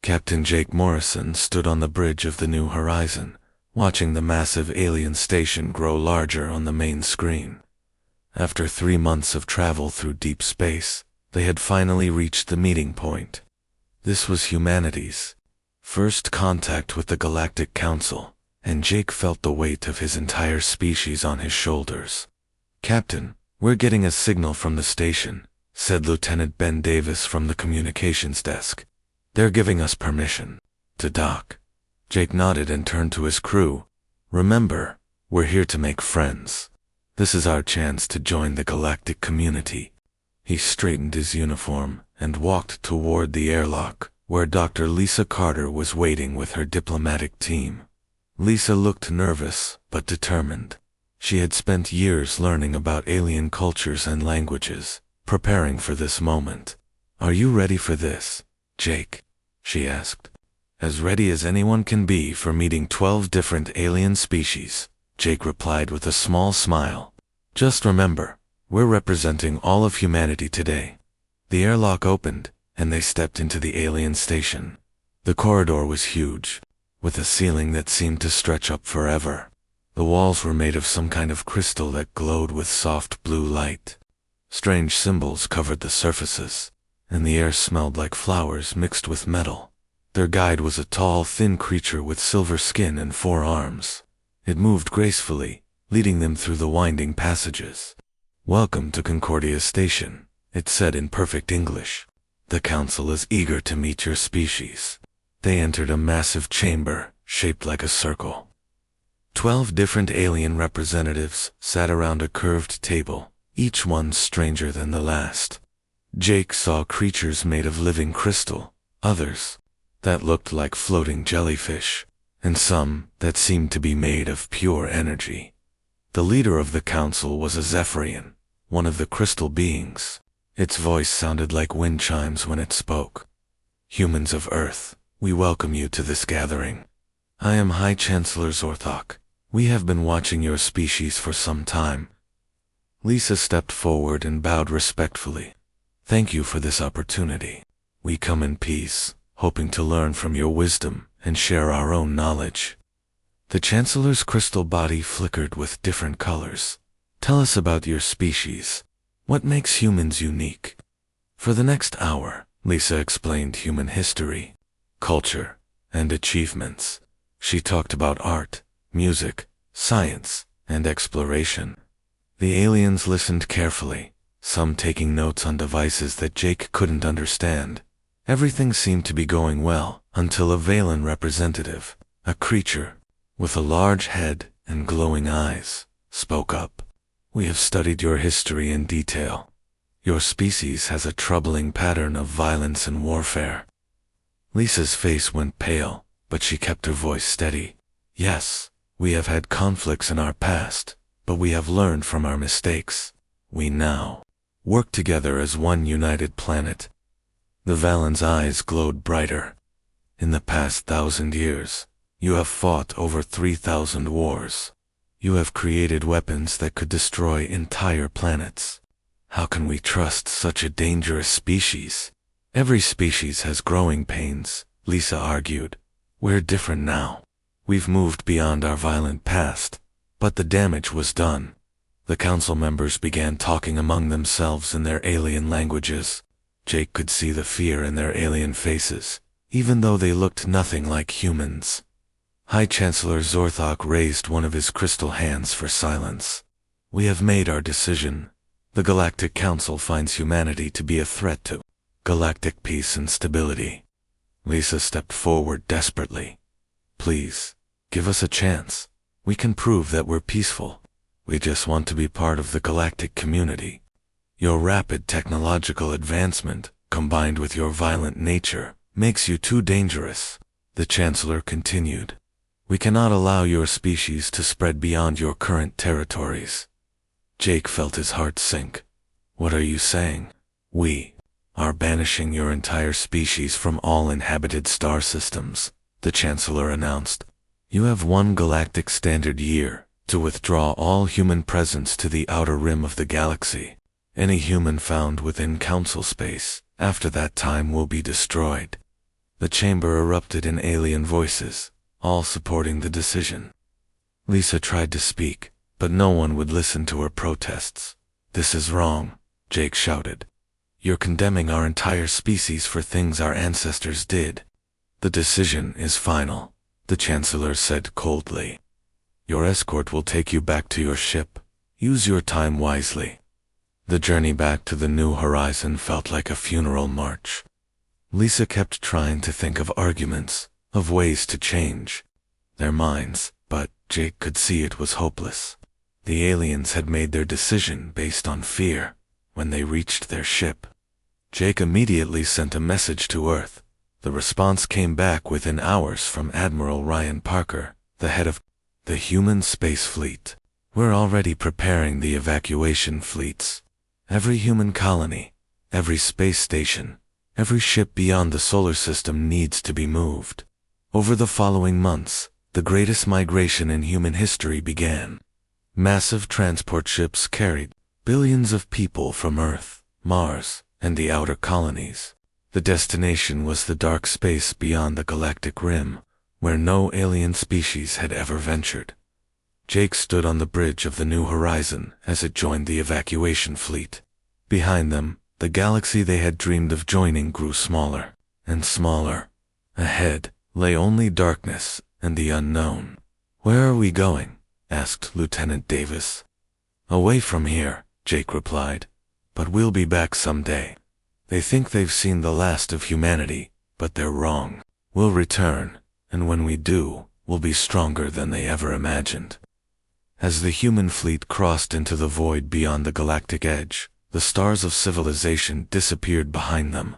Captain Jake Morrison stood on the bridge of the New Horizon, watching the massive alien station grow larger on the main screen. After 3 months of travel through deep space, they had finally reached the meeting point. This was humanity's first contact with the Galactic Council, and Jake felt the weight of his entire species on his shoulders. "Captain, we're getting a signal from the station," said Lieutenant Ben Davis from the communications desk. "They're giving us permission to dock." Jake nodded and turned to his crew. "Remember, we're here to make friends. This is our chance to join the galactic community." He straightened his uniform and walked toward the airlock, where Dr. Lisa Carter was waiting with her diplomatic team. Lisa looked nervous but determined. She had spent years learning about alien cultures and languages, preparing for this moment. "Are you ready for this, Jake?" she asked. "As ready as anyone can be for meeting 12 different alien species," Jake replied with a small smile. "Just remember, we're representing all of humanity today." The airlock opened, and they stepped into the alien station. The corridor was huge, with a ceiling that seemed to stretch up forever. The walls were made of some kind of crystal that glowed with soft blue light. Strange symbols covered the surfaces, and the air smelled like flowers mixed with metal. Their guide was a tall, thin creature with silver skin and 4 arms. It moved gracefully, leading them through the winding passages. "Welcome to Concordia Station," it said in perfect English. "The Council is eager to meet your species." They entered a massive chamber, shaped like a circle. 12 different alien representatives sat around a curved table, each one stranger than the last. Jake saw creatures made of living crystal, others that looked like floating jellyfish, and some that seemed to be made of pure energy. The leader of the council was a Zephyrian, one of the crystal beings. Its voice sounded like wind chimes when it spoke. "Humans of Earth, we welcome you to this gathering. I am High Chancellor Zorthok. We have been watching your species for some time." Lisa stepped forward and bowed respectfully. "Thank you for this opportunity. We come in peace, hoping to learn from your wisdom and share our own knowledge." The Chancellor's crystal body flickered with different colors. "Tell us about your species. What makes humans unique?" For the next hour, Lisa explained human history, culture, and achievements. She talked about art, music, science, and exploration. The aliens listened carefully, some taking notes on devices that Jake couldn't understand. Everything seemed to be going well until a Valen representative, a creature with a large head and glowing eyes, spoke up. "We have studied your history in detail. Your species has a troubling pattern of violence and warfare." Lisa's face went pale, but she kept her voice steady. "Yes, we have had conflicts in our past, but we have learned from our mistakes. We now work together as one united planet." The Valen's eyes glowed brighter. "In the past 1,000 years, you have fought over 3,000 wars. You have created weapons that could destroy entire planets. How can we trust such a dangerous species?" "Every species has growing pains," Lisa argued. "We're different now. We've moved beyond our violent past, but the damage was done." The council members began talking among themselves in their alien languages. Jake could see the fear in their alien faces, even though they looked nothing like humans. High Chancellor Zorthok raised one of his crystal hands for silence. "We have made our decision. The Galactic Council finds humanity to be a threat to galactic peace and stability." Lisa stepped forward desperately. "Please, give us a chance. We can prove that we're peaceful. We just want to be part of the galactic community. Your rapid technological advancement, combined with your violent nature, makes you too dangerous," the Chancellor continued. "We cannot allow your species to spread beyond your current territories." Jake felt his heart sink. "What are you saying?" "We are banishing your entire species from all inhabited star systems," the Chancellor announced. "You have 1 galactic standard year to withdraw all human presence to the outer rim of the galaxy. Any human found within Council space after that time will be destroyed." The chamber erupted in alien voices, all supporting the decision. Lisa tried to speak, but no one would listen to her protests. "This is wrong," Jake shouted. "You're condemning our entire species for things our ancestors did." "The decision is final," the Chancellor said coldly. "Your escort will take you back to your ship. Use your time wisely." The journey back to the New Horizon felt like a funeral march. Lisa kept trying to think of arguments, of ways to change their minds, but Jake could see it was hopeless. The aliens had made their decision based on fear. When they reached their ship, Jake immediately sent a message to Earth. The response came back within hours from Admiral Ryan Parker, the head of the human space fleet. "We're already preparing the evacuation fleets. Every human colony, every space station, every ship beyond the solar system needs to be moved." Over the following months, the greatest migration in human history began. Massive transport ships carried billions of people from Earth, Mars, and the outer colonies. The destination was the dark space beyond the galactic rim, where no alien species had ever ventured. Jake stood on the bridge of the New Horizon as it joined the evacuation fleet. Behind them, the galaxy they had dreamed of joining grew smaller and smaller. Ahead lay only darkness and the unknown. "Where are we going?" asked Lieutenant Davis. "Away from here," Jake replied. "But we'll be back someday. They think they've seen the last of humanity, but they're wrong. We'll return, and when we do, we'll be stronger than they ever imagined." As the human fleet crossed into the void beyond the galactic edge, the stars of civilization disappeared behind them.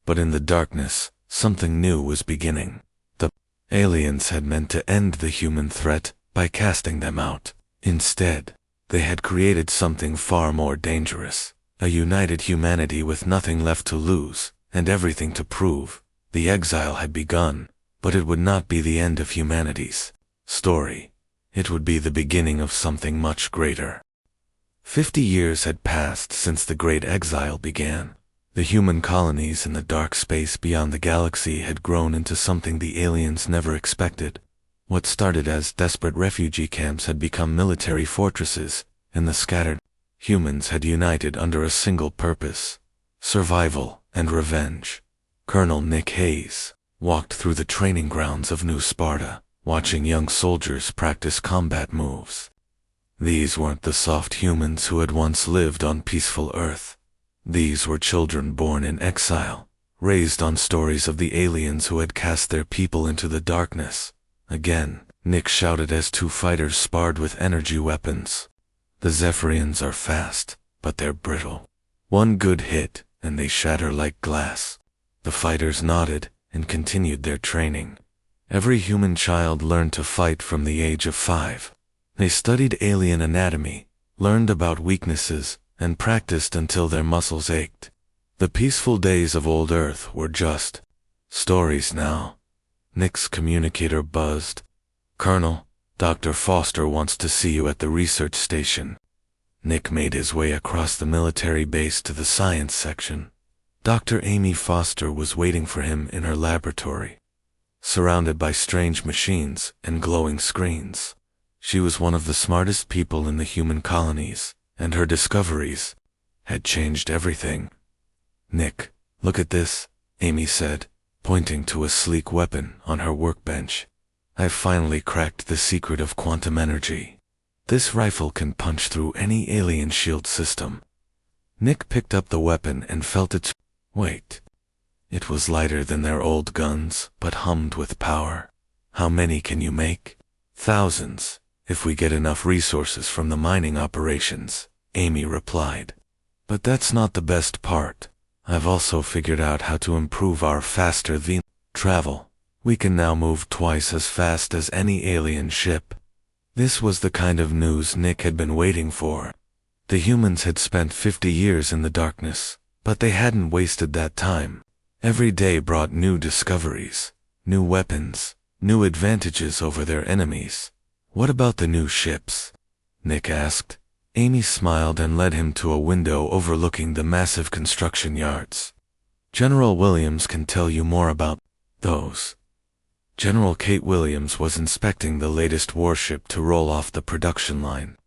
But in the darkness, something new was beginning. The aliens had meant to end the human threat by casting them out. Instead, they had created something far more dangerous. A united humanity with nothing left to lose, and everything to prove. The exile had begun, but it would not be the end of humanity's story. It would be the beginning of something much greater. 50 years had passed since the Great Exile began. The human colonies in the dark space beyond the galaxy had grown into something the aliens never expected. What started as desperate refugee camps had become military fortresses, and the scattered humans had united under a single purpose: survival and revenge. Colonel Nick Hayes walked through the training grounds of New Sparta, watching young soldiers practice combat moves. These weren't the soft humans who had once lived on peaceful Earth. These were children born in exile, raised on stories of the aliens who had cast their people into the darkness. Again, Nick shouted as two fighters sparred with energy weapons. "The Zephyrians are fast, but they're brittle. One good hit, and they shatter like glass." The fighters nodded and continued their training. Every human child learned to fight from the age of 5. They studied alien anatomy, learned about weaknesses, and practiced until their muscles ached. The peaceful days of old Earth were just stories now. Nick's communicator buzzed. "Colonel, Dr. Foster wants to see you at the research station." Nick made his way across the military base to the science section. Dr. Amy Foster was waiting for him in her laboratory, surrounded by strange machines and glowing screens. She was one of the smartest people in the human colonies, and her discoveries had changed everything. "Nick, look at this," Amy said, pointing to a sleek weapon on her workbench. "I've finally cracked the secret of quantum energy. This rifle can punch through any alien shield system." Nick picked up the weapon and felt its weight. It was lighter than their old guns, but hummed with power. "How many can you make?" "Thousands, if we get enough resources from the mining operations," Amy replied. "But that's not the best part. I've also figured out how to improve our faster than travel. We can now move twice as fast as any alien ship." This was the kind of news Nick had been waiting for. The humans had spent 50 years in the darkness, but they hadn't wasted that time. Every day brought new discoveries, new weapons, new advantages over their enemies. "What about the new ships?" Nick asked. Amy smiled and led him to a window overlooking the massive construction yards. "General Williams can tell you more about Those. General Kate Williams was inspecting the latest warship to roll off the production line.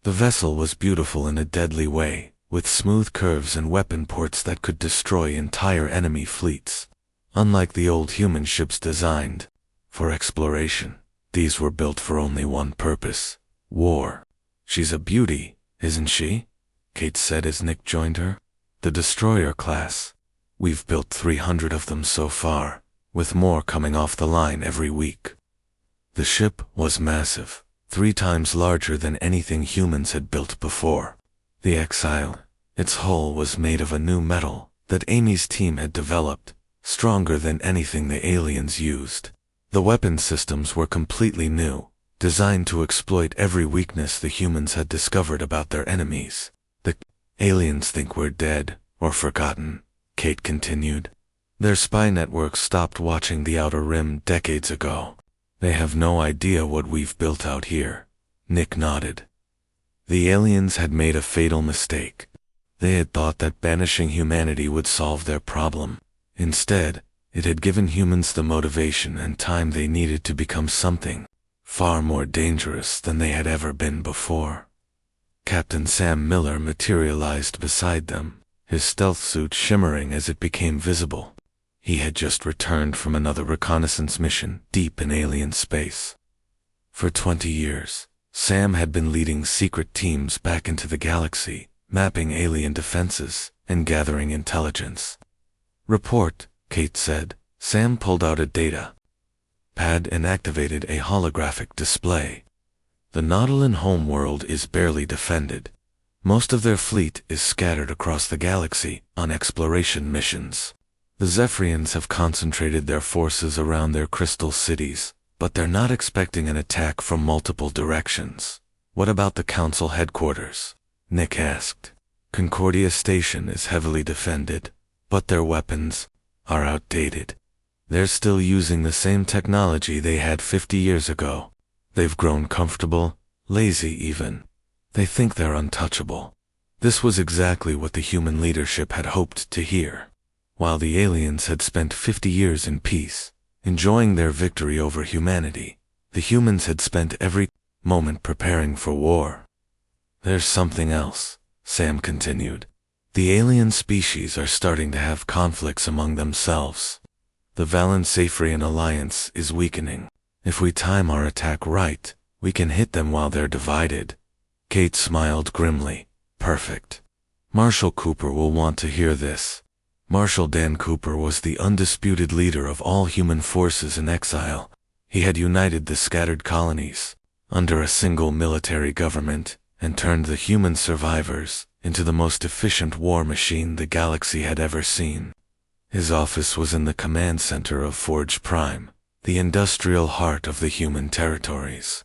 The vessel was beautiful in a deadly way, with smooth curves and weapon ports that could destroy entire enemy fleets. Unlike the old human ships designed for exploration, these were built for only one purpose: war. "She's a beauty, isn't she?" Kate said as Nick joined her. "The destroyer class. We've built 300 of them so far, with more coming off the line every week." The ship was massive, 3 times larger than anything humans had built before. The Exile. Its hull was made of a new metal that Amy's team had developed, stronger than anything the aliens used. The weapon systems were completely new, designed to exploit every weakness the humans had discovered about their enemies. "The aliens think we're dead or forgotten," Kate continued. "Their spy networks stopped watching the Outer Rim decades ago. They have no idea what we've built out here." Nick nodded. The aliens had made a fatal mistake. They had thought that banishing humanity would solve their problem. Instead, it had given humans the motivation and time they needed to become something far more dangerous than they had ever been before. Captain Sam Miller materialized beside them, his stealth suit shimmering as it became visible. He had just returned from another reconnaissance mission deep in alien space. For 20 years, Sam had been leading secret teams back into the galaxy, mapping alien defenses and gathering intelligence. "Report," Kate said. Sam pulled out a data pad and activated a holographic display. "The Nautilin homeworld is barely defended. Most of their fleet is scattered across the galaxy on exploration missions. The Zephyrians have concentrated their forces around their crystal cities, but they're not expecting an attack from multiple directions." "What about the Council headquarters?" Nick asked. "Concordia Station is heavily defended, but their weapons are outdated. They're still using the same technology they had 50 years ago. They've grown comfortable, lazy even. They think they're untouchable." This was exactly what the human leadership had hoped to hear. While the aliens had spent 50 years in peace, enjoying their victory over humanity, the humans had spent every moment preparing for war. "There's something else," Sam continued. "The alien species are starting to have conflicts among themselves. The Valen-Safrian alliance is weakening. If we time our attack right, we can hit them while they're divided." Kate smiled grimly. "Perfect. Marshal Cooper will want to hear this." Marshal Dan Cooper was the undisputed leader of all human forces in exile. He had united the scattered colonies under a single military government and turned the human survivors into the most efficient war machine the galaxy had ever seen. His office was in the command center of Forge Prime, the industrial heart of the human territories.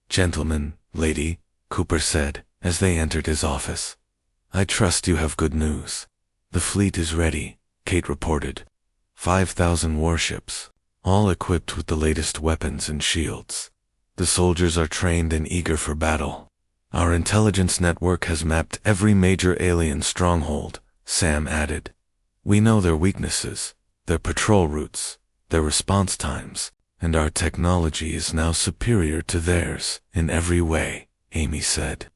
"Gentlemen, lady," Cooper said as they entered his office, "I trust you have good news." "The fleet is ready," Kate reported. 5,000 warships, all equipped with the latest weapons and shields. The soldiers are trained and eager for battle. Our intelligence network has mapped every major alien stronghold," Sam added. "We know their weaknesses, their patrol routes, their response times, and our technology is now superior to theirs in every way," Amy said.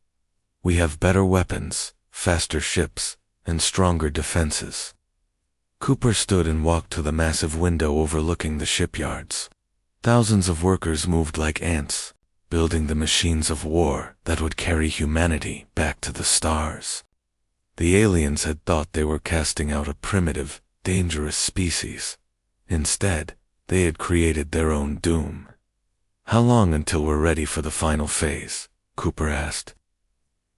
"We have better weapons, faster ships, and stronger defenses." Cooper stood and walked to the massive window overlooking the shipyards. Thousands of workers moved like ants, building the machines of war that would carry humanity back to the stars. The aliens had thought they were casting out a primitive, dangerous species. Instead, they had created their own doom. "How long until we're ready for the final phase?" Cooper asked.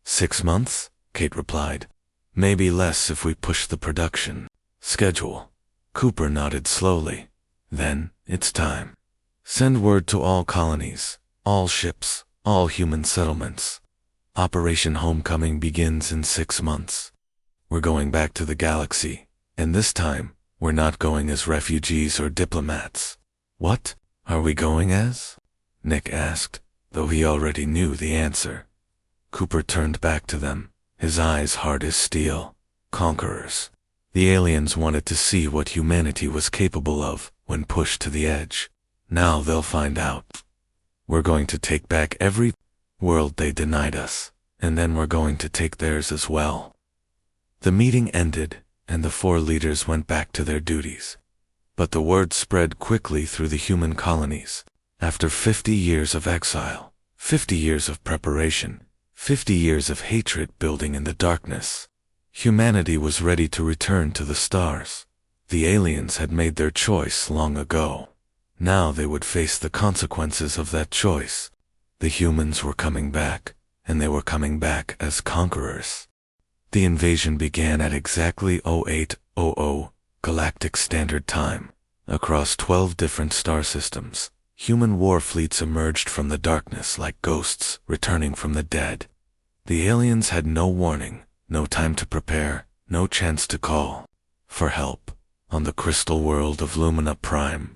6 months, Kate replied. "Maybe less if we push the production schedule." Cooper nodded slowly. "Then, it's time. Send word to all colonies, all ships, all human settlements. Operation Homecoming begins in 6 months. We're going back to the galaxy, and this time, we're not going as refugees or diplomats." "What are we going as?" Nick asked, though he already knew the answer. Cooper turned back to them, his eyes hard as steel. "Conquerors. The aliens wanted to see what humanity was capable of when pushed to the edge. Now they'll find out. We're going to take back every world they denied us, and then we're going to take theirs as well. The meeting ended, and the 4 leaders went back to their duties. But the word spread quickly through the human colonies. After 50 years of exile, 50 years of preparation, 50 years of hatred building in the darkness, humanity was ready to return to the stars. The aliens had made their choice long ago. Now they would face the consequences of that choice. The humans were coming back, and they were coming back as conquerors. The invasion began at exactly 0800 Galactic Standard Time. Across 12 different star systems, human war fleets emerged from the darkness like ghosts returning from the dead. The aliens had no warning, no time to prepare, no chance to call for help. On the crystal world of Lumina Prime,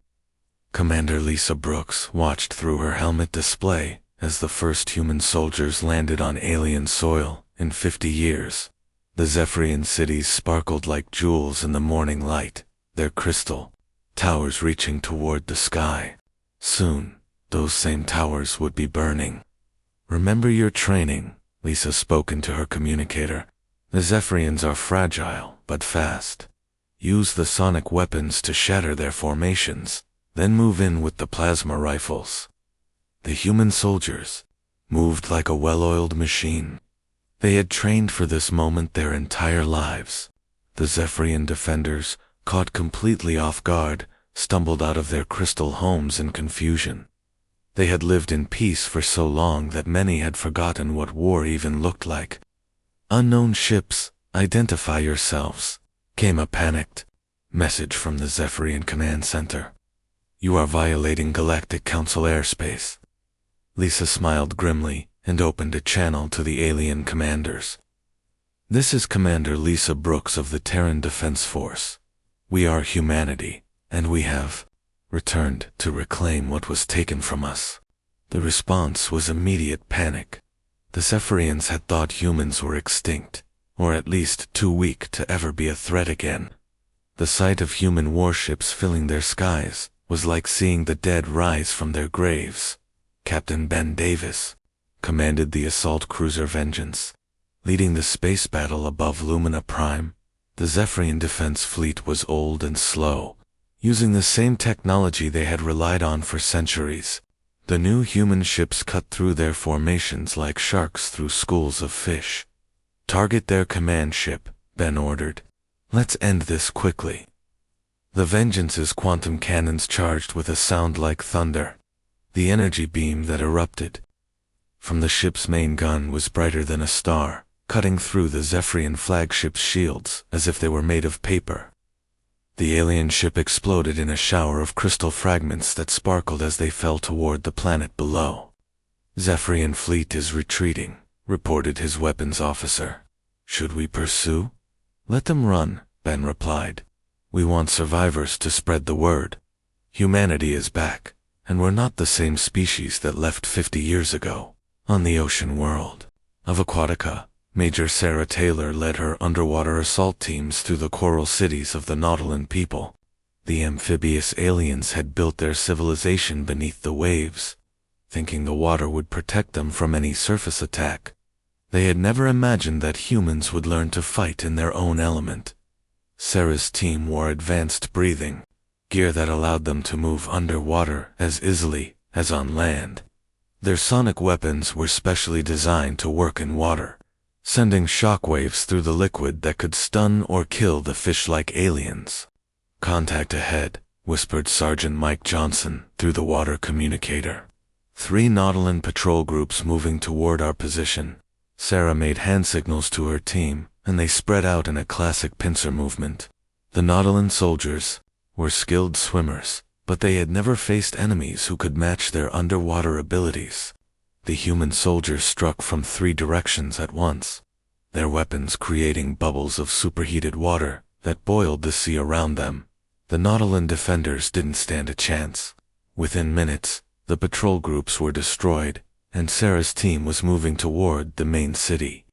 Commander Lisa Brooks watched through her helmet display as the first human soldiers landed on alien soil in 50 years. The Zephyrian cities sparkled like jewels in the morning light, their crystal towers reaching toward the sky. Soon, those same towers would be burning. "Remember your training," Lisa spoke into her communicator. "The Zephyrians are fragile, but fast. Use the sonic weapons to shatter their formations, then move in with the plasma rifles." The human soldiers moved like a well-oiled machine. They had trained for this moment their entire lives. The Zephyrian defenders, caught completely off guard, stumbled out of their crystal homes in confusion. They had lived in peace for so long that many had forgotten what war even looked like. "Unknown ships, identify yourselves," came a panicked message from the Zephyrian command center. "You are violating Galactic Council airspace." Lisa smiled grimly and opened a channel to the alien commanders. "This is Commander Lisa Brooks of the Terran Defense Force. We are humanity, and we have returned to reclaim what was taken from us." The response was immediate panic. The Zephyrians had thought humans were extinct, or at least too weak to ever be a threat again. The sight of human warships filling their skies was like seeing the dead rise from their graves. Captain Ben Davis commanded the assault cruiser Vengeance, leading the space battle above Lumina Prime. The Zephyrian defense fleet was old and slow, using the same technology they had relied on for centuries. The new human ships cut through their formations like sharks through schools of fish. "Target their command ship," Ben ordered. "Let's end this quickly." The Vengeance's quantum cannons charged with a sound like thunder. The energy beam that erupted from the ship's main gun was brighter than a star, cutting through the Zephyrian flagship's shields as if they were made of paper. The alien ship exploded in a shower of crystal fragments that sparkled as they fell toward the planet below. "Zephyrian fleet is retreating," reported his weapons officer. "Should we pursue?" "Let them run," Ben replied. "We want survivors to spread the word. Humanity is back, and we're not the same species that left 50 years ago." On the ocean world of Aquatica, Major Sarah Taylor led her underwater assault teams through the coral cities of the Nautolan people. The amphibious aliens had built their civilization beneath the waves, thinking the water would protect them from any surface attack. They had never imagined that humans would learn to fight in their own element. Sarah's team wore advanced breathing gear that allowed them to move underwater as easily as on land. Their sonic weapons were specially designed to work in water, sending shockwaves through the liquid that could stun or kill the fish-like aliens. "Contact ahead," whispered Sergeant Mike Johnson through the water communicator. 3 Nautolan patrol groups moving toward our position. Sarah made hand signals to her team, and they spread out in a classic pincer movement. The Nautolan soldiers were skilled swimmers, but they had never faced enemies who could match their underwater abilities. The human soldiers struck from 3 directions at once, their weapons creating bubbles of superheated water that boiled the sea around them. The Nautolan defenders didn't stand a chance. Within minutes, the patrol groups were destroyed, and Sarah's team was moving toward the main city.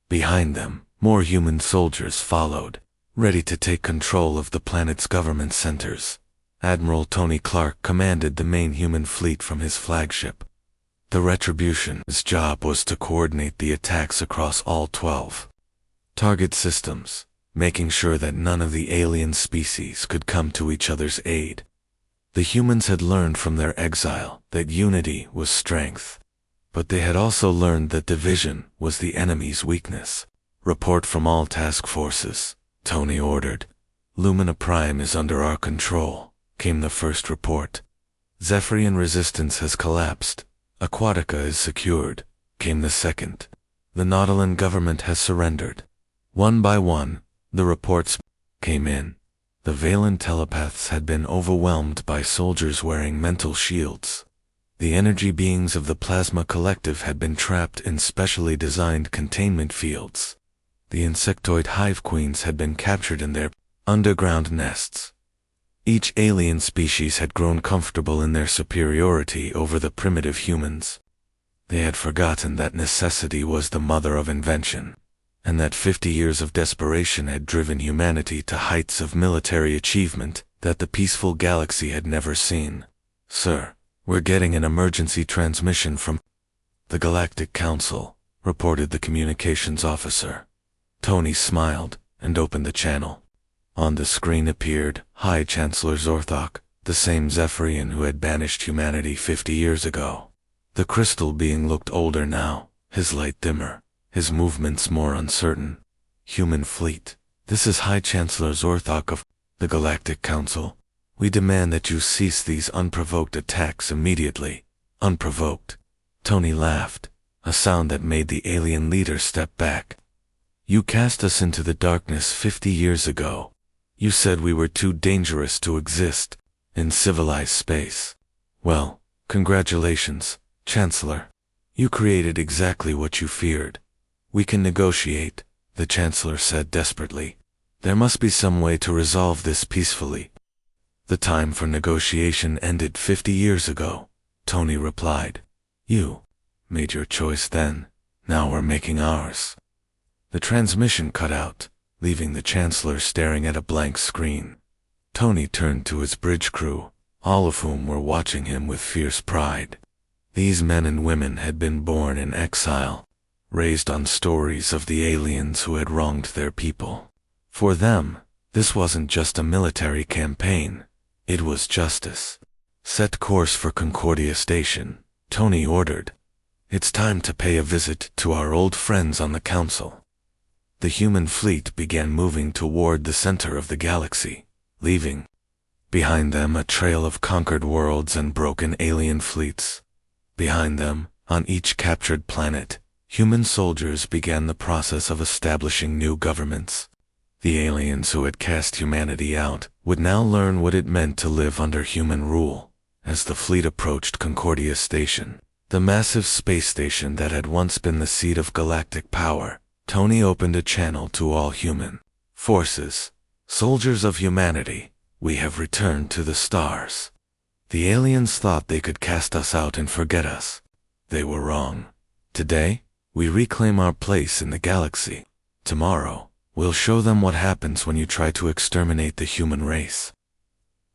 Behind them, more human soldiers followed, ready to take control of the planet's government centers. Admiral Tony Clark commanded the main human fleet from his flagship. The Retribution's job was to coordinate the attacks across all 12 target systems, making sure that none of the alien species could come to each other's aid. The humans had learned from their exile that unity was strength, but they had also learned that division was the enemy's weakness. "Report from all task forces," Tony ordered. "Lumina Prime is under our control," came the first report. "Zephyrian resistance has collapsed. Aquatica is secured," came the second. "The Nautolan government has surrendered." One by one, the reports came in. The Valen telepaths had been overwhelmed by soldiers wearing mental shields. The energy beings of the Plasma Collective had been trapped in specially designed containment fields. The insectoid hive queens had been captured in their underground nests. Each alien species had grown comfortable in their superiority over the primitive humans. They had forgotten that necessity was the mother of invention, and that 50 years of desperation had driven humanity to heights of military achievement that the peaceful galaxy had never seen. "Sir, we're getting an emergency transmission from the Galactic Council," reported the communications officer. Tony smiled and opened the channel. On the screen appeared High Chancellor Zorthok, the same Zephyrian who had banished humanity 50 years ago. The crystal being looked older now, his light dimmer, his movements more uncertain. "Human fleet, this is High Chancellor Zorthok of the Galactic Council. We demand that you cease these unprovoked attacks immediately." "Unprovoked?" Tony laughed, a sound that made the alien leader step back. "You cast us into the darkness 50 years ago. You said we were too dangerous to exist in civilized space. Well, congratulations, Chancellor. You created exactly what you feared. We can negotiate," the Chancellor said desperately. "There must be some way to resolve this peacefully." "The time for negotiation ended 50 years ago," Tony replied. "You made your choice then. Now we're making ours." The transmission cut out, leaving the Chancellor staring at a blank screen. Tony turned to his bridge crew, all of whom were watching him with fierce pride. These men and women had been born in exile, raised on stories of the aliens who had wronged their people. For them, this wasn't just a military campaign, it was justice. "Set course for Concordia Station," Tony ordered. "It's time to pay a visit to our old friends on the Council." The human fleet began moving toward the center of the galaxy, leaving behind them a trail of conquered worlds and broken alien fleets. Behind them, on each captured planet, human soldiers began the process of establishing new governments. The aliens who had cast humanity out would now learn what it meant to live under human rule. As the fleet approached Concordia Station, the massive space station that had once been the seat of galactic power, Tony opened a channel to all human forces. "Soldiers of humanity, we have returned to the stars. The aliens thought they could cast us out and forget us. They were wrong. Today, we reclaim our place in the galaxy. Tomorrow, we'll show them what happens when you try to exterminate the human race."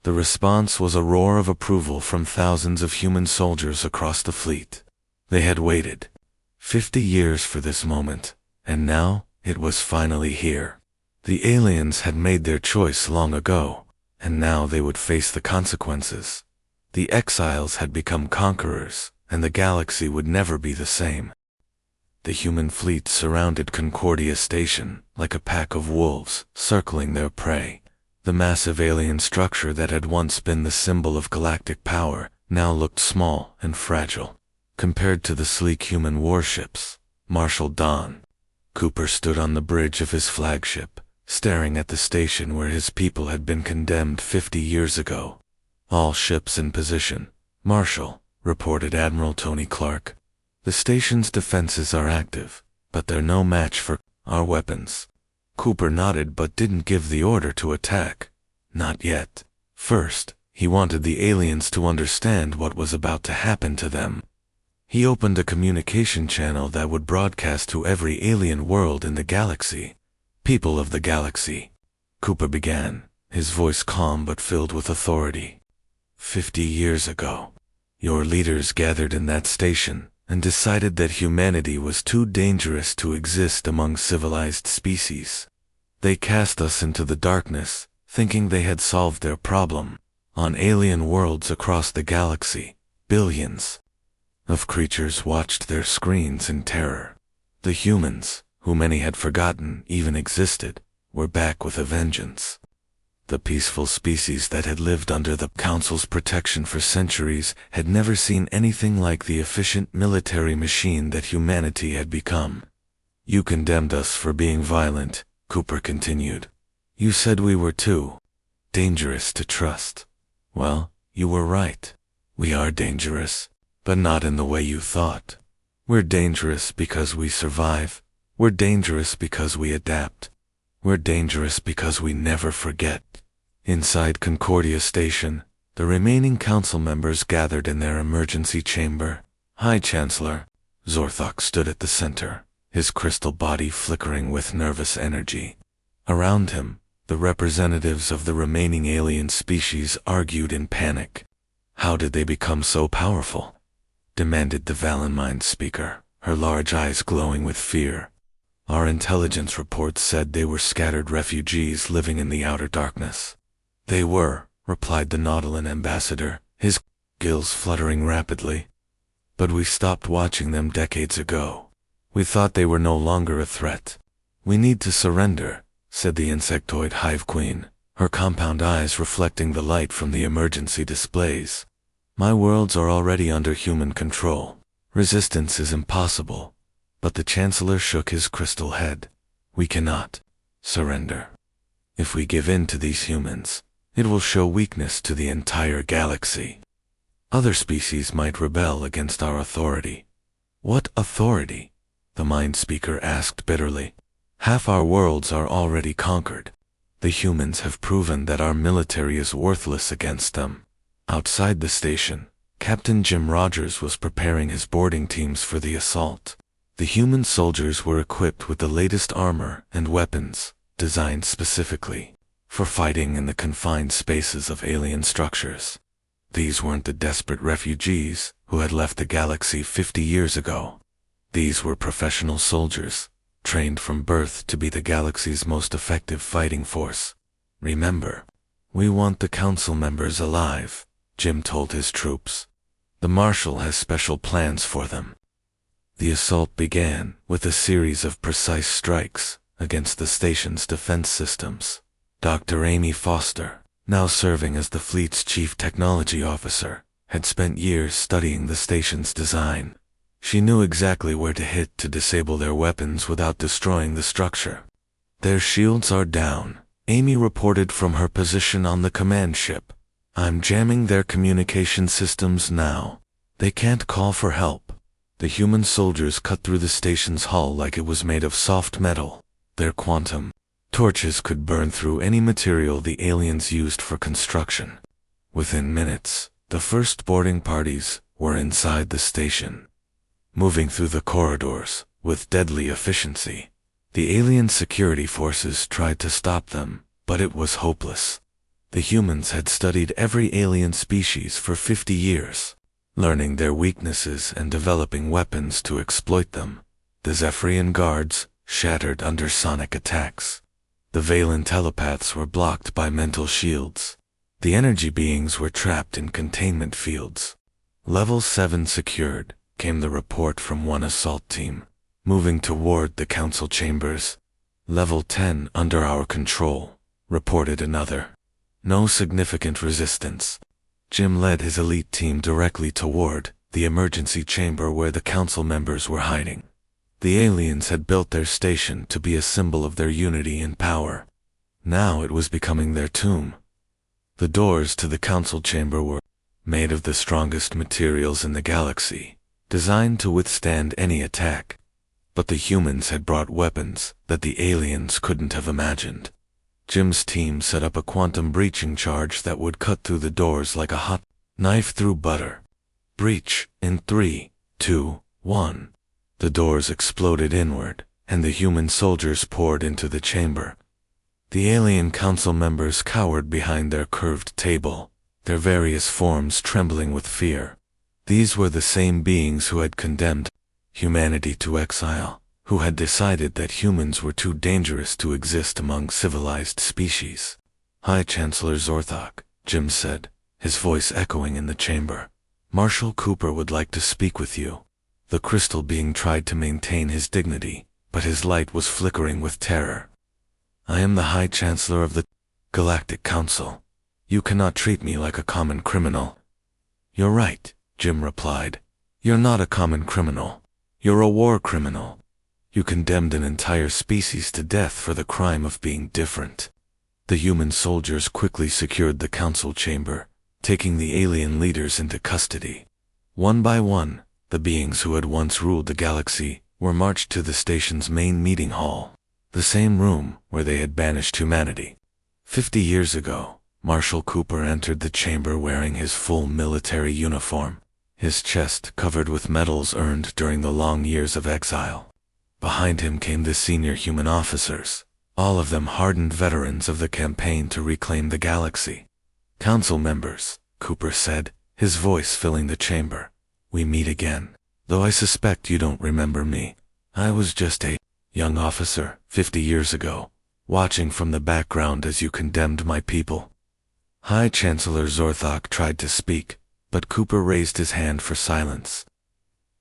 The response was a roar of approval from thousands of human soldiers across the fleet. They had waited 50 years for this moment, and now it was finally here. The aliens had made their choice long ago, and now they would face the consequences. The exiles had become conquerors, and the galaxy would never be the same. The human fleet surrounded Concordia Station like a pack of wolves circling their prey. The massive alien structure that had once been the symbol of galactic power now looked small and fragile compared to the sleek human warships. Marshal Don Cooper stood on the bridge of his flagship, staring at the station where his people had been condemned 50 years ago. "All ships in position, Marshal," reported Admiral Tony Clark. "The station's defenses are active, but they're no match for our weapons." Cooper nodded but didn't give the order to attack. Not yet. First, he wanted the aliens to understand what was about to happen to them. He opened a communication channel that would broadcast to every alien world in the galaxy. "People of the galaxy," Cooper began, his voice calm but filled with authority. 50 years ago, your leaders gathered in that station and decided that humanity was too dangerous to exist among civilized species. They cast us into the darkness, thinking they had solved their problem. On alien worlds across the galaxy, billions of creatures watched their screens in terror. The humans, who many had forgotten even existed, were back with a vengeance. The peaceful species that had lived under the Council's protection for centuries had never seen anything like the efficient military machine that humanity had become. You condemned us for being violent, Cooper continued. You said we were too dangerous to trust. Well, you were right. We are dangerous, but not in the way you thought. We're dangerous because we survive. We're dangerous because we adapt. We're dangerous because we never forget. Inside Concordia Station, the remaining council members gathered in their emergency chamber. High Chancellor Zorthok stood at the center, his crystal body flickering with nervous energy. Around him, the representatives of the remaining alien species argued in panic. How did they become so powerful? Demanded the Valenmind speaker, her large eyes glowing with fear. Our intelligence reports said they were scattered refugees living in the outer darkness. They were, replied the Nautilin ambassador, his gills fluttering rapidly. But we stopped watching them decades ago. We thought they were no longer a threat. We need to surrender, said the insectoid hive queen, her compound eyes reflecting the light from the emergency displays. My worlds are already under human control. Resistance is impossible. But the Chancellor shook his crystal head. We cannot surrender. If we give in to these humans, it will show weakness to the entire galaxy. Other species might rebel against our authority. What authority? The Mind Speaker asked bitterly. Half our worlds are already conquered. The humans have proven that our military is worthless against them. Outside the station, Captain Jim Rogers was preparing his boarding teams for the assault. The human soldiers were equipped with the latest armor and weapons, designed specifically for fighting in the confined spaces of alien structures. These weren't the desperate refugees who had left the galaxy 50 years ago. These were professional soldiers, trained from birth to be the galaxy's most effective fighting force. Remember, we want the council members alive, Jim told his troops. The Marshal has special plans for them. The assault began with a series of precise strikes against the station's defense systems. Dr. Amy Foster, now serving as the fleet's chief technology officer, had spent years studying the station's design. She knew exactly where to hit to disable their weapons without destroying the structure. Their shields are down, Amy reported from her position on the command ship. I'm jamming their communication systems now. They can't call for help. The human soldiers cut through the station's hull like it was made of soft metal. Their quantum torches could burn through any material the aliens used for construction. Within minutes, the first boarding parties were inside the station, moving through the corridors with deadly efficiency. The alien security forces tried to stop them, but it was hopeless. The humans had studied every alien species for 50 years, learning their weaknesses and developing weapons to exploit them. The Zephyrian guards shattered under sonic attacks. The Valen telepaths were blocked by mental shields. The energy beings were trapped in containment fields. Level 7 secured, came the report from one assault team, moving toward the council chambers. Level 10 under our control, reported another. No significant resistance. Jim led his elite team directly toward the emergency chamber where the council members were hiding. The aliens had built their station to be a symbol of their unity and power. Now it was becoming their tomb. The doors to the council chamber were made of the strongest materials in the galaxy, designed to withstand any attack. But the humans had brought weapons that the aliens couldn't have imagined. Jim's team set up a quantum breaching charge that would cut through the doors like a hot knife through butter. Breach in 3, 2, 1. The doors exploded inward, and the human soldiers poured into the chamber. The alien council members cowered behind their curved table, their various forms trembling with fear. These were the same beings who had condemned humanity to exile, who had decided that humans were too dangerous to exist among civilized species. "High Chancellor Zorthok," Jim said, his voice echoing in the chamber. "Marshal Cooper would like to speak with you." The crystal being tried to maintain his dignity, but his light was flickering with terror. "I am the High Chancellor of the Galactic Council. You cannot treat me like a common criminal." "You're right," Jim replied. "You're not a common criminal. You're a war criminal. You condemned an entire species to death for the crime of being different." The human soldiers quickly secured the council chamber, taking the alien leaders into custody. One by one, the beings who had once ruled the galaxy were marched to the station's main meeting hall, the same room where they had banished humanity. 50 years ago, Marshal Cooper entered the chamber wearing his full military uniform, his chest covered with medals earned during the long years of exile. Behind him came the senior human officers, all of them hardened veterans of the campaign to reclaim the galaxy. "Council members," Cooper said, his voice filling the chamber, "we meet again. Though I suspect you don't remember me. I was just a young officer 50 years ago, watching from the background as you condemned my people." High Chancellor Zorthok tried to speak, but Cooper raised his hand for silence.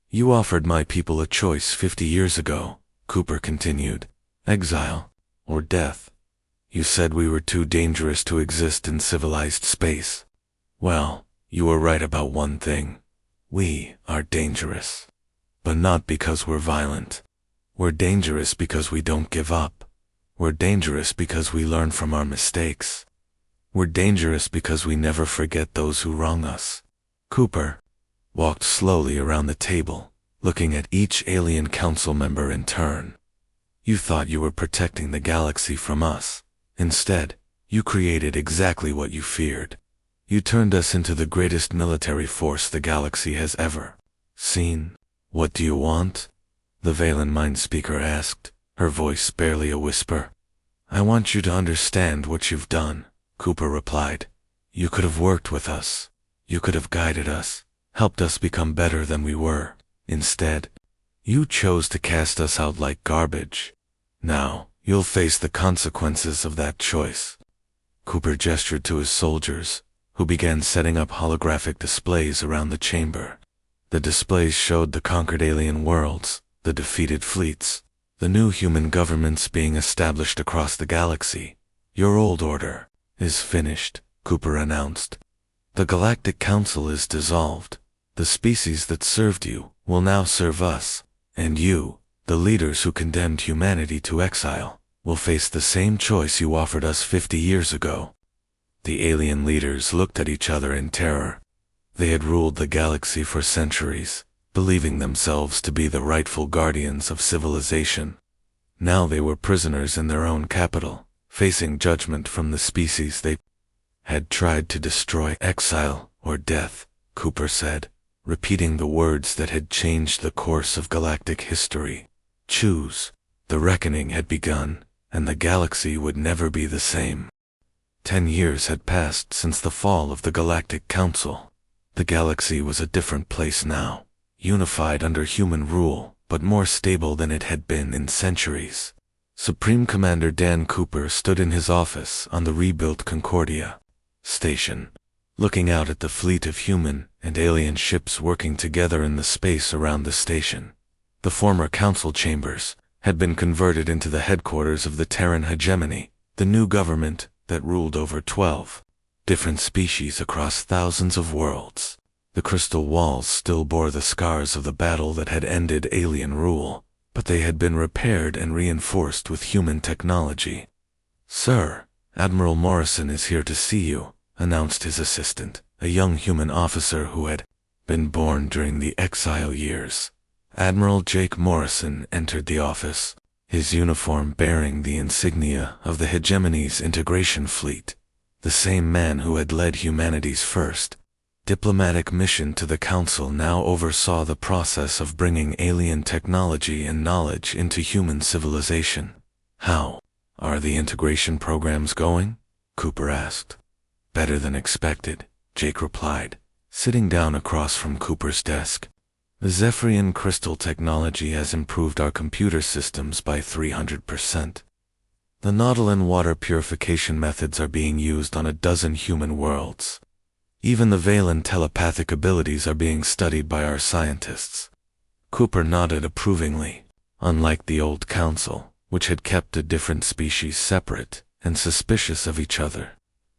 "You offered my people a choice 50 years ago," Cooper continued. "Exile or death. You said we were too dangerous to exist in civilized space. Well, you were right about one thing. We are dangerous. But not because we're violent. We're dangerous because we don't give up. We're dangerous because we learn from our mistakes. We're dangerous because we never forget those who wrong us." Cooper walked slowly around the table, looking at each alien council member in turn. "You thought you were protecting the galaxy from us. Instead, you created exactly what you feared. You turned us into the greatest military force the galaxy has ever seen. What do you want?" the Valen mind speaker asked, her voice barely a whisper. "I want you to understand what you've done," Cooper replied. "You could have worked with us. You could have guided us, helped us become better than we were. Instead, you chose to cast us out like garbage. Now, you'll face the consequences of that choice." Cooper gestured to his soldiers, who began setting up holographic displays around the chamber. The displays showed the conquered alien worlds, the defeated fleets, the new human governments being established across the galaxy. "Your old order is finished," Cooper announced. "The Galactic Council is dissolved. The species that served you will now serve us, and you, the leaders who condemned humanity to exile, will face the same choice you offered us 50 years ago." The alien leaders looked at each other in terror. They had ruled the galaxy for centuries, believing themselves to be the rightful guardians of civilization. Now they were prisoners in their own capital, facing judgment from the species they had tried to destroy. "Exile or death," Cooper said, repeating the words that had changed the course of galactic history. "Choose." The reckoning had begun, and the galaxy would never be the same. 10 years had passed since the fall of the Galactic Council. The galaxy was a different place now, unified under human rule, but more stable than it had been in centuries. Supreme Commander Dan Cooper stood in his office on the rebuilt Concordia station, looking out at the fleet of human and alien ships working together in the space around the station. The former council chambers had been converted into the headquarters of the Terran hegemony, the new government that ruled over 12 different species across thousands of worlds. The crystal walls still bore the scars of the battle that had ended alien rule, but they had been repaired and reinforced with human technology. "Sir, Admiral Morrison is here to see you," announced his assistant, a young human officer who had been born during the exile years. Admiral Jake Morrison entered the office, his uniform bearing the insignia of the hegemony's integration fleet, the same man who had led humanity's first diplomatic mission to the Council now oversaw the process of bringing alien technology and knowledge into human civilization. "How are the integration programs going?" Cooper asked. "Better than expected," Jake replied, sitting down across from Cooper's desk. The Zephyrian crystal technology has improved our computer systems by 300%. The Nautilin water purification methods are being used on a dozen human worlds. Even the Valen telepathic abilities are being studied by our scientists. Cooper nodded approvingly. Unlike the old council, which had kept a different species separate and suspicious of each other,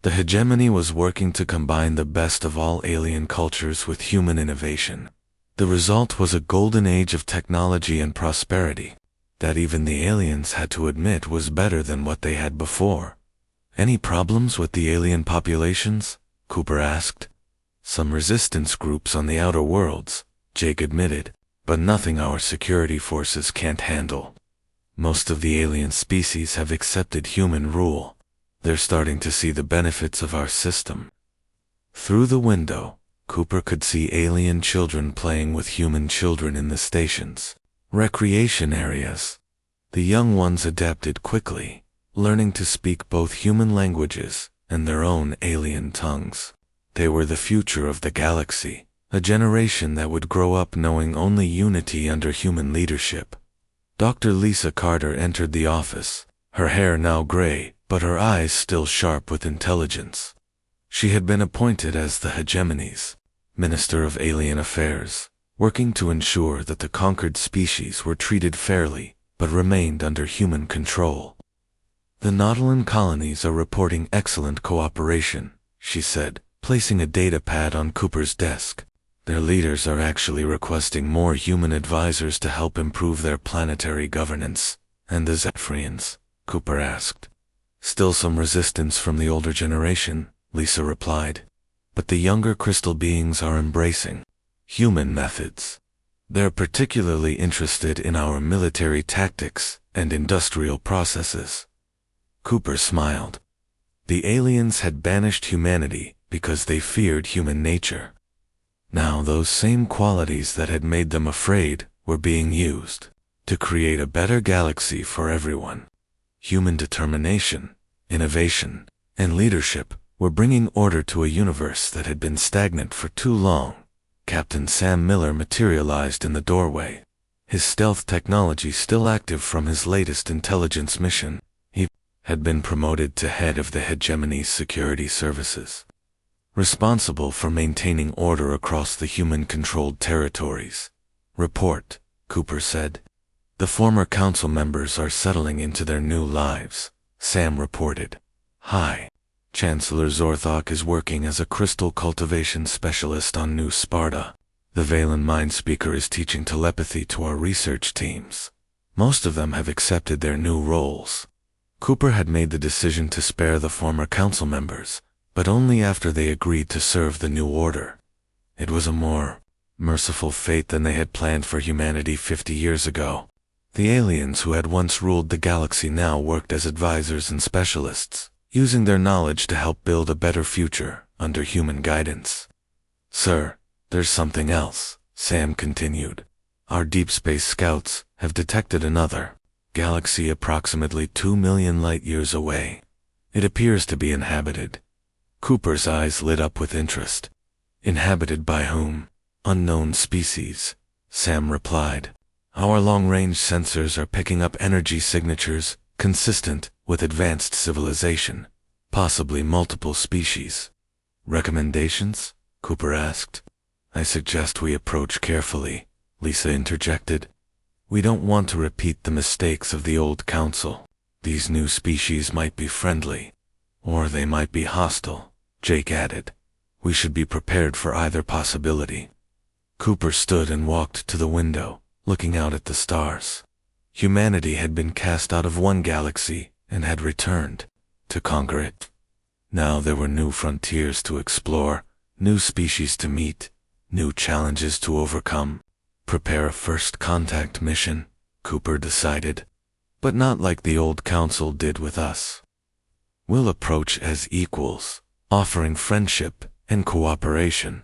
the hegemony was working to combine the best of all alien cultures with human innovation. The result was a golden age of technology and prosperity that even the aliens had to admit was better than what they had before. Any problems with the alien populations? Cooper asked. Some resistance groups on the outer worlds, Jake admitted, but nothing our security forces can't handle. Most of the alien species have accepted human rule. They're starting to see the benefits of our system. Through the window, Cooper could see alien children playing with human children in the station's recreation areas. The young ones adapted quickly, learning to speak both human languages and their own alien tongues. They were the future of the galaxy, a generation that would grow up knowing only unity under human leadership. Dr. Lisa Carter entered the office, her hair now gray, but her eyes still sharp with intelligence. She had been appointed as the hegemony's Minister of Alien Affairs, working to ensure that the conquered species were treated fairly, but remained under human control. The Nautilin colonies are reporting excellent cooperation, she said, placing a data pad on Cooper's desk. Their leaders are actually requesting more human advisors to help improve their planetary governance. And the Zephyrians? Cooper asked. Still some resistance from the older generation, Lisa replied. But the younger crystal beings are embracing human methods. They're particularly interested in our military tactics and industrial processes. Cooper smiled. The aliens had banished humanity because they feared human nature. Now those same qualities that had made them afraid were being used to create a better galaxy for everyone. Human determination, innovation, and leadership were bringing order to a universe that had been stagnant for too long. Captain Sam Miller materialized in the doorway, his stealth technology still active from his latest intelligence mission. He had been promoted to head of the hegemony's security services, responsible for maintaining order across the human-controlled territories. Report, Cooper said. The former council members are settling into their new lives, Sam reported. Hi. Chancellor Zorthok is working as a crystal cultivation specialist on New Sparta. The Valen mind speaker is teaching telepathy to our research teams. Most of them have accepted their new roles. Cooper had made the decision to spare the former council members, but only after they agreed to serve the new order. It was a more merciful fate than they had planned for humanity 50 years ago. The aliens who had once ruled the galaxy now worked as advisors and specialists, using their knowledge to help build a better future under human guidance. Sir, there's something else, Sam continued. Our deep space scouts have detected another galaxy approximately 2 million light-years away. It appears to be inhabited. Cooper's eyes lit up with interest. Inhabited by whom? Unknown species, Sam replied. Our long-range sensors are picking up energy signatures consistent with advanced civilization, possibly multiple species. Recommendations? Cooper asked. I suggest we approach carefully, Lisa interjected. We don't want to repeat the mistakes of the old council. These new species might be friendly, or they might be hostile, Jake added. We should be prepared for either possibility. Cooper stood and walked to the window, looking out at the stars. Humanity had been cast out of one galaxy and had returned to conquer it. Now there were new frontiers to explore, new species to meet, new challenges to overcome. Prepare a first contact mission, Cooper decided. But not like the old council did with us. We'll approach as equals, offering friendship and cooperation.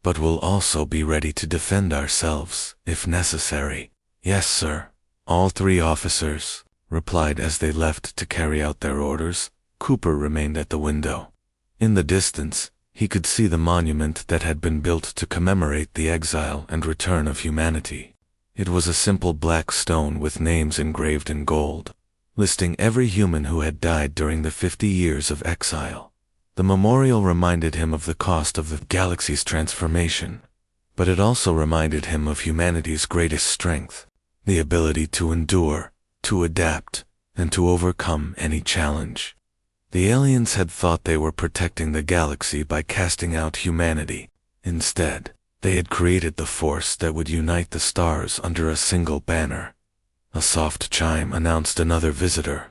But we'll also be ready to defend ourselves, if necessary. Yes, sir. All 3 officers replied as they left to carry out their orders. Cooper remained at the window. In the distance, He could see the monument that had been built to commemorate the exile and return of humanity. It was a simple black stone with names engraved in gold, listing every human who had died during the 50 years of exile. The memorial reminded him of the cost of the galaxy's transformation, but it also reminded him of humanity's greatest strength, the ability to endure, to adapt, and to overcome any challenge. The aliens had thought they were protecting the galaxy by casting out humanity. Instead, they had created the force that would unite the stars under a single banner. A soft chime announced another visitor.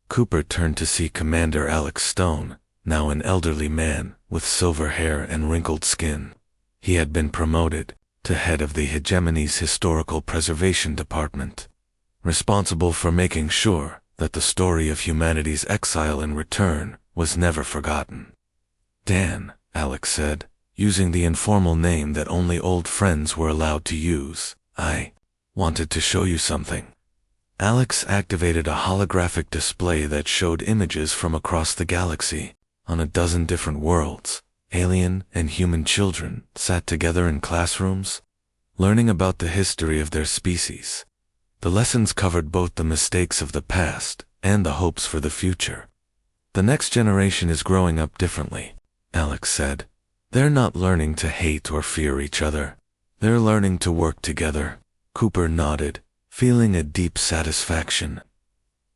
Cooper turned to see Commander Alex Stone, now an elderly man with silver hair and wrinkled skin. He had been promoted to head of the Hegemony's Historical Preservation Department, responsible for making sure that the story of humanity's exile and return was never forgotten. Dan, Alex said, using the informal name that only old friends were allowed to use. I wanted to show you something. Alex activated a holographic display that showed images from across the galaxy. On a dozen different worlds, alien and human children sat together in classrooms, learning about the history of their species. The lessons covered both the mistakes of the past and the hopes for the future. The next generation is growing up differently, Alex said. They're not learning to hate or fear each other. They're learning to work together. Cooper nodded, feeling a deep satisfaction.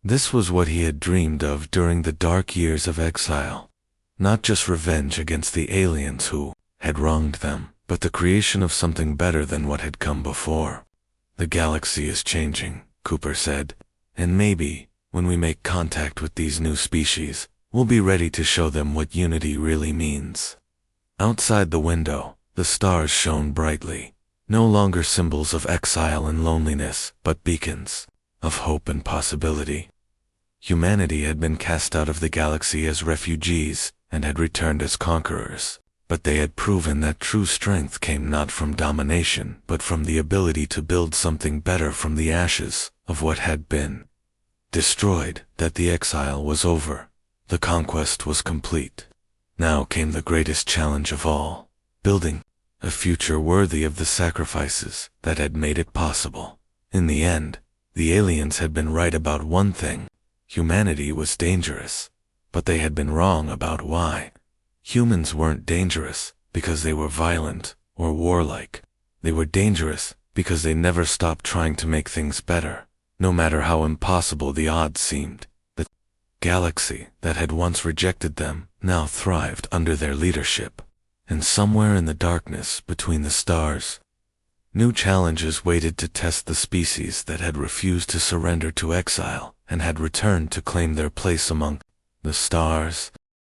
This was what he had dreamed of during the dark years of exile. Not just revenge against the aliens who had wronged them, but the creation of something better than what had come before. The galaxy is changing, Cooper said, and maybe, when we make contact with these new species, we'll be ready to show them what unity really means. Outside the window, the stars shone brightly, no longer symbols of exile and loneliness, but beacons of hope and possibility. Humanity had been cast out of the galaxy as refugees and had returned as conquerors. But they had proven that true strength came not from domination, but from the ability to build something better from the ashes of what had been destroyed. That the exile was over. The conquest was complete. Now came the greatest challenge of all, building a future worthy of the sacrifices that had made it possible. In the end, the aliens had been right about one thing. Humanity was dangerous, but they had been wrong about why. Humans weren't dangerous because they were violent or warlike. They were dangerous because they never stopped trying to make things better, no matter how impossible the odds seemed. The galaxy that had once rejected them now thrived under their leadership. And somewhere in the darkness between the stars, new challenges waited to test the species that had refused to surrender to exile and had returned to claim their place among the stars.